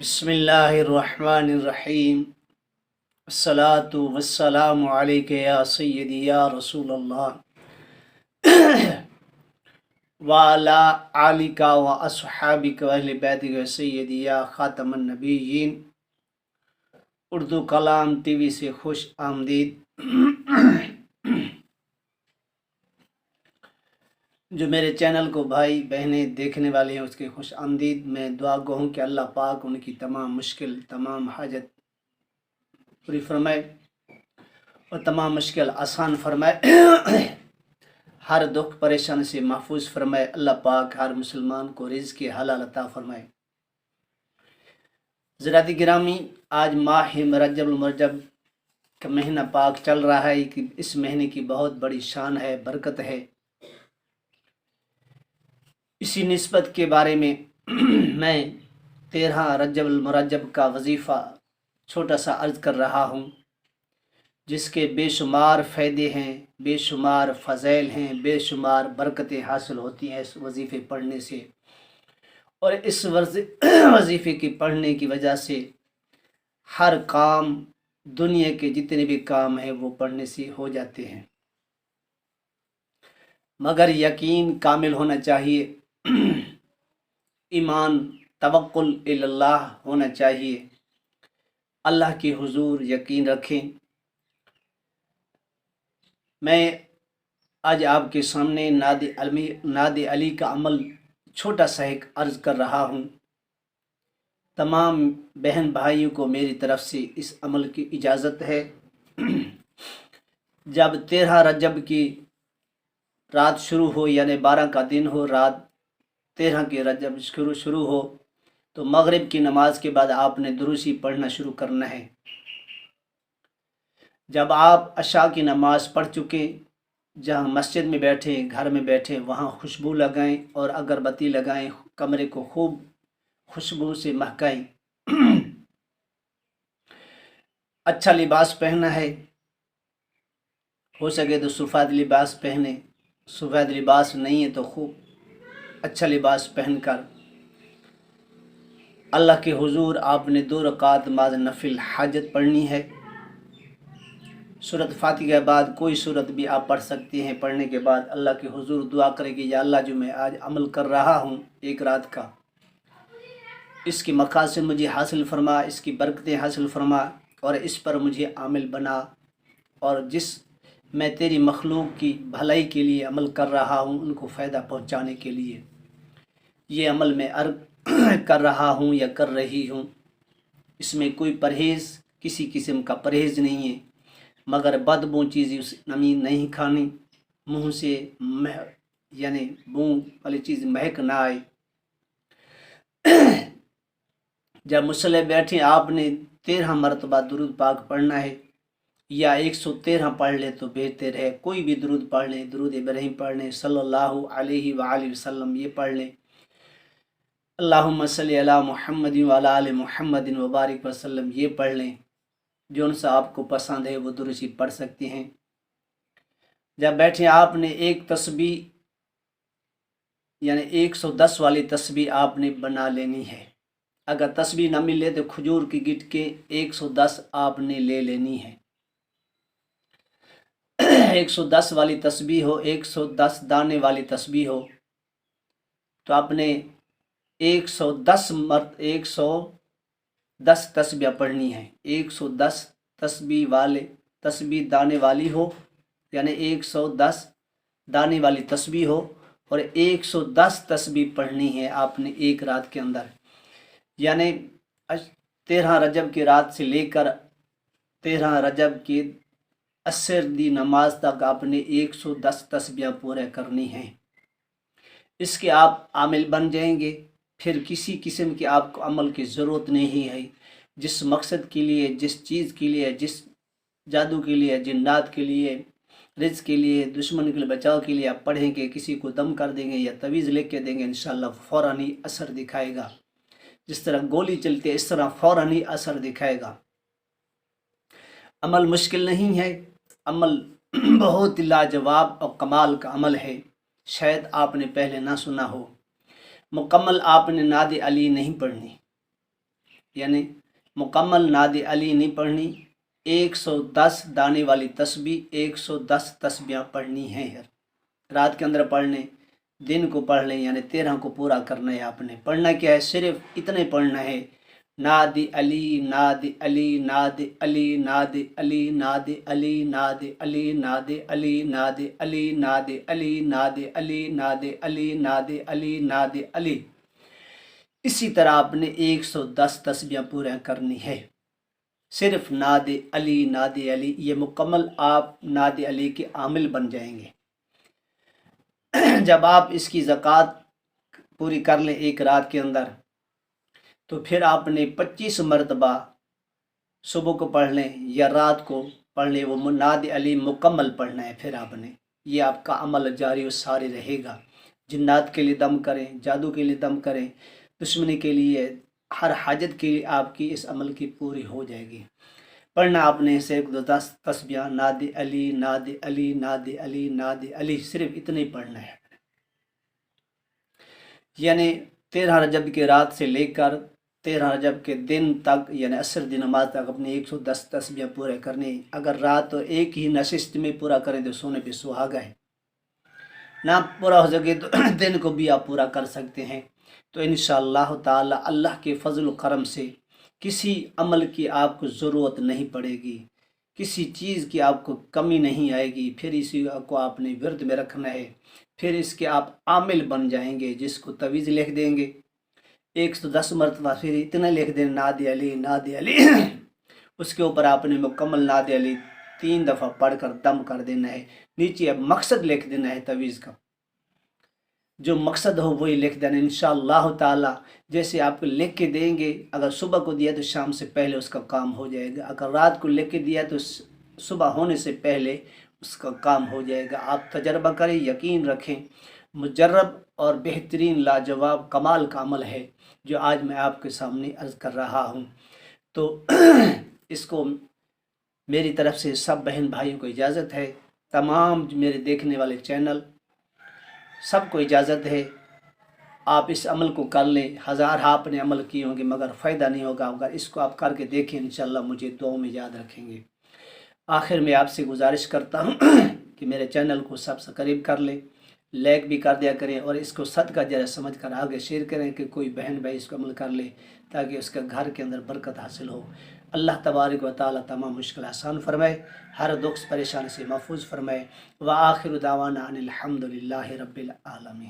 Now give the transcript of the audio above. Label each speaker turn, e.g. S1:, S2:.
S1: بسم اللہ الرحمن الرحیم الصلاۃ والسلام علیک یا سیدی یا رسول اللہ وعلی آلک و اصحابک و اہل بیتک و سیدی یا خاتم النبیین۔ اردو کلام ٹی وی سے خوش آمدید۔ جو میرے چینل کو بھائی بہنیں دیکھنے والے ہیں اس کے خوش آمدید۔ میں دعا گو ہوں کہ اللہ پاک ان کی تمام مشکل تمام حاجت پوری فرمائے اور تمام مشکل آسان فرمائے، ہر دکھ پریشان سے محفوظ فرمائے۔ اللہ پاک ہر مسلمان کو رزق حلال عطا فرمائے۔ حضرات گرامی، آج ماہ رجب المرجب کا مہینہ پاک چل رہا ہے کہ اس مہینے کی بہت بڑی شان ہے، برکت ہے۔ اسی نسبت کے بارے میں میں 13 رجب المرجب کا وظیفہ چھوٹا سا عرض کر رہا ہوں، جس کے بے شمار فائدے ہیں، بے شمار فضائل ہیں، بے شمار برکتیں حاصل ہوتی ہیں اس وظیفے پڑھنے سے۔ اور اس وظیفے کی پڑھنے کی وجہ سے ہر کام، دنیا کے جتنے بھی کام ہیں وہ پڑھنے سے ہو جاتے ہیں، مگر یقین کامل ہونا چاہیے، ایمان توکل اللہ ہونا چاہیے، اللہ کے حضور یقین رکھیں۔ میں آج آپ کے سامنے ناد علی کا عمل چھوٹا سا ایک عرض کر رہا ہوں۔ تمام بہن بھائیوں کو میری طرف سے اس عمل کی اجازت ہے۔ جب 13 رجب کی رات شروع ہو، یعنی 12 کا دن ہو، رات 13 کی رجب شروع ہو، تو مغرب کی نماز کے بعد آپ نے دروشی پڑھنا شروع کرنا ہے۔ جب آپ عشاء کی نماز پڑھ چکے، جہاں مسجد میں بیٹھے، گھر میں بیٹھے، وہاں خوشبو لگائیں اور اگربتی لگائیں، کمرے کو خوب خوشبو سے مہکائیں۔ اچھا لباس پہننا ہے، ہو سکے تو سفید لباس پہنے، سفید لباس نہیں ہے تو خوب اچھا لباس پہن کر اللہ کے حضور آپ نے 2 رکعت نماز نفل حاجت پڑھنی ہے۔ سورۃ فاتحہ کے بعد کوئی سورت بھی آپ پڑھ سکتے ہیں۔ پڑھنے کے بعد اللہ کے حضور دعا کرے گی، یا اللہ جو میں آج عمل کر رہا ہوں ایک رات کا، اس کی مقاصد مجھے حاصل فرما، اس کی برکتیں حاصل فرما، اور اس پر مجھے عامل بنا، اور جس میں تیری مخلوق کی بھلائی کے لیے عمل کر رہا ہوں ان کو فائدہ پہنچانے کے لیے یہ عمل میں کر رہا ہوں یا کر رہی ہوں۔ اس میں کوئی پرہیز، کسی قسم کا پرہیز نہیں ہے، مگر بدبو چیز نمی نہیں کھانی، منہ سے یعنی بو والی چیز مہک نہ آئے۔ جب مصلی بیٹھے آپ نے 13 مرتبہ درود پاک پڑھنا ہے، یا 113 پڑھ لے تو بہتر ہے، کوئی بھی درود پڑھ لیں، درود ابراہیم پڑھ لیں، صلی اللہ علیہ وآلہ وسلم یہ پڑھ لیں، اللہم صلی علی محمد وعلی آل محمد وبارک وسلم یہ پڑھ لیں، جو ان سے آپ کو پسند ہے وہ درود پڑھ سکتے ہیں۔ جب بیٹھے آپ نے ایک تسبیح یعنی 110 والی تسبیح آپ نے بنا لینی ہے۔ اگر تسبیح نہ ملے تو کھجور کی گٹ کے 110 آپ نے لے لینی ہے۔ 110 والی تسبیح ہو، 110 دانے والی تسبیح ہو، تو آپ نے 110 تسبیح پڑھنی ہے۔ 110 تسبیح دانے والی ہو، یعنی 110 دانے والی تسبیح ہو، اور 110 تسبیح پڑھنی ہے آپ نے ایک رات کے اندر، یعنی 13 رجب کی رات سے لے کر 13 رجب کی عصر دی نماز تک آپ نے 110 تسبیح پورے کرنی ہیں۔ اس کے آپ عامل بن جائیں گے، پھر کسی قسم کی آپ کو عمل کی ضرورت نہیں ہے۔ جس مقصد کے لیے، جس چیز کے لیے، جس جادو کے لیے، جنات کے لیے، رزق کے لیے، دشمن کے لیے بچاؤ کے لیے آپ پڑھیں گے، کسی کو دم کر دیں گے یا تعویذ لکھ کے دیں گے، انشاءاللہ فوراً ہی اثر دکھائے گا۔ جس طرح گولی چلتی ہے اس طرح فوراً ہی اثر دکھائے گا۔ عمل مشکل نہیں ہے، عمل بہت لاجواب اور کمال کا عمل ہے، شاید آپ نے پہلے نہ سنا ہو۔ مکمل آپ نے ناد علی نہیں پڑھنی، یعنی مکمل ناد علی نہیں پڑھنی، 110 دانے والی تسبیح 110 تسبیحاں پڑھنی ہیں، رات کے اندر پڑھ لیں، دن کو پڑھ لیں، یعنی 13 کو پورا کرنا ہے۔ آپ نے پڑھنا کیا ہے؟ صرف اتنے پڑھنا ہے، ناد علی ناد علی ناد علی ناد علی ناد علی ناد علی ناد علی ناد علی ناد علی ناد علی ناد علی ناد علی ناد علی۔ اسی طرح آپ نے 110 تسبیحاں پورا کرنی ہے، صرف ناد علی ناد علی۔ یہ مکمل آپ ناد علی کے عامل بن جائیں گے۔ جب آپ اس کی زکوٰۃ پوری کر لیں ایک رات کے اندر، تو پھر آپ نے 25 مرتبہ صبح کو پڑھ لیں یا رات کو پڑھ لیں، وہ ناد علی مکمل پڑھنا ہے۔ پھر آپ نے یہ آپ کا عمل جاری و ساری رہے گا۔ جنات کے لیے دم کریں، جادو کے لیے دم کریں، دشمنی کے لیے، ہر حاجت کے لیے آپ کی اس عمل کی پوری ہو جائے گی۔ پڑھنا آپ نے 110 تسبیحاں، ناد علی ناد علی ناد علی ناد علی، صرف اتنے ہی پڑھنا ہے۔ یعنی 13 رجب کی رات سے لے کر 13 رجب کے دن تک، یعنی عصر دی نماز تک اپنے 110 تسبیحاں پورے کرنے۔ اگر رات تو ایک ہی نشست میں پورا کریں تو سونے پہ سہاگا ہے، نہ پورا ہو سکے تو دن کو بھی آپ پورا کر سکتے ہیں۔ تو انشاءاللہ تعالی اللہ کے فضل و کرم سے کسی عمل کی آپ کو ضرورت نہیں پڑے گی، کسی چیز کی آپ کو کمی نہیں آئے گی۔ پھر اسی کو آپ نے ورد میں رکھنا ہے، پھر اس کے آپ عامل بن جائیں گے، جس کو تویز لکھ دیں گے 110 مرتبہ، پھر اتنا لکھ دیں ناد علی ناد علی اس کے اوپر آپ نے مکمل ناد علی 3 دفعہ پڑھ کر دم کر دینا ہے۔ نیچے اب مقصد لکھ دینا ہے تویز کا، جو مقصد ہو وہی لکھ دینا انشاءاللہ تعالی۔ جیسے آپ کو لکھ کے دیں گے، اگر صبح کو دیا تو شام سے پہلے اس کا کام ہو جائے گا، اگر رات کو لکھ کے دیا تو صبح ہونے سے پہلے اس کا کام ہو جائے گا۔ آپ تجربہ کریں، یقین رکھیں، مجرب اور بہترین لاجواب کمال کا عمل ہے جو آج میں آپ کے سامنے عرض کر رہا ہوں۔ تو اس کو میری طرف سے سب بہن بھائیوں کو اجازت ہے، تمام میرے دیکھنے والے چینل سب کو اجازت ہے، آپ اس عمل کو کر لیں۔ ہزار آپ نے عمل کیے ہوں گے مگر فائدہ نہیں ہوگا، اگر اس کو آپ کر کے دیکھیں انشاءاللہ مجھے دعاؤں میں یاد رکھیں گے۔ آخر میں آپ سے گزارش کرتا ہوں کہ میرے چینل کو سبسکرائب کر لیں، لائک بھی کر دیا کریں، اور اس کو صدقہ جاریہ سمجھ کر آگے شیئر کریں کہ کوئی بہن بھائی اس کو عمل کر لے تاکہ اس کے گھر کے اندر برکت حاصل ہو۔ اللہ تبارک و تعالی تمام مشکل آسان فرمائے، ہر دکھ پریشانی سے محفوظ فرمائے۔ وآخر دعوانا ان الحمد للہ رب العالمین۔